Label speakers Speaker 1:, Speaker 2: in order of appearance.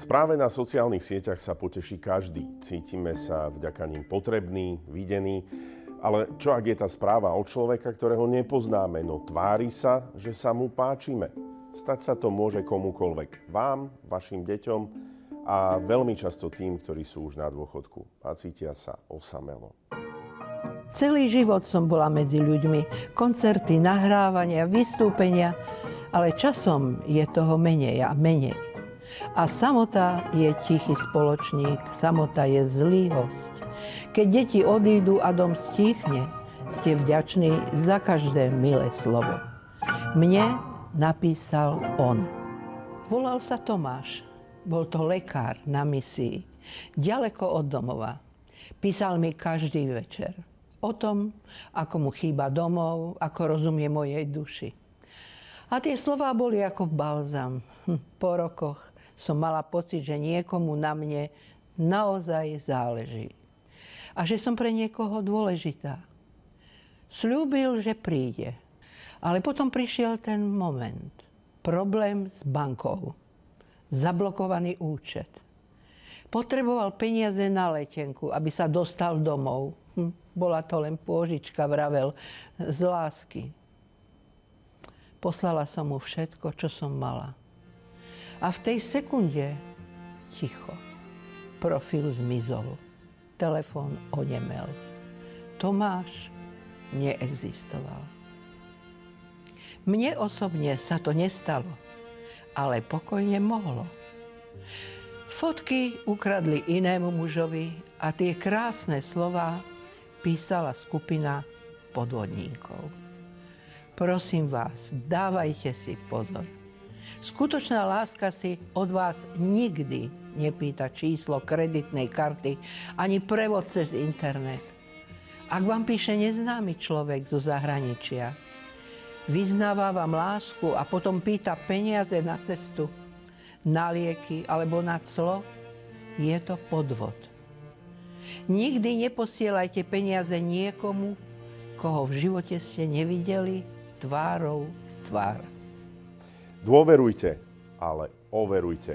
Speaker 1: Správe na sociálnych sieťach sa poteší každý. Cítime sa vďaka nim potrebný, videný. Ale čo ak je tá správa od človeka, ktorého nepoznáme, no tvári sa, že sa mu páčime? Stať sa to môže komukoľvek. Vám, vašim deťom a veľmi často tým, ktorí sú už na dôchodku a cítia sa osamelo.
Speaker 2: Celý život som bola medzi ľuďmi. Koncerty, nahrávania, vystúpenia, ale časom je toho menej a menej. A samota je tichý spoločník, samota je zlý host. Keď deti odídu a dom stíchne, ste vďační za každé milé slovo. Mne napísal on. Volal sa Tomáš. Bol to lekár na misii, ďaleko od domova. Písal mi každý večer o tom, ako mu chýba domov, ako rozumie mojej duši. A tie slová boli ako balzam. Po rokoch som mala pocit, že niekomu na mne naozaj záleží. A že som pre niekoho dôležitá. Sľúbil, že príde. Ale potom prišiel ten moment. Problém s bankou. Zablokovaný účet. Potreboval peniaze na letenku, aby sa dostal domov. Bola to len pôžička, vravel, z lásky. Poslala som mu všetko, čo som mala. A v tej sekunde ticho. Profil zmizol. Telefón onemel. Tomáš neexistoval. Mne osobne sa to nestalo, ale pokojne mohlo. Fotky ukradli inému mužovi a tie krásne slová písala skupina podvodníkov. Prosím vás, dávajte si pozor. Skutočná láska si od vás nikdy nepýta číslo kreditnej karty ani prevod cez internet. Ak vám píše neznámy človek zo zahraničia, vyznáva vám lásku a potom pýta peniaze na cestu, na lieky alebo na clo, je to podvod. Nikdy neposielajte peniaze niekomu, koho v živote ste nevideli tvárou v tvár.
Speaker 1: Dôverujte, ale overujte.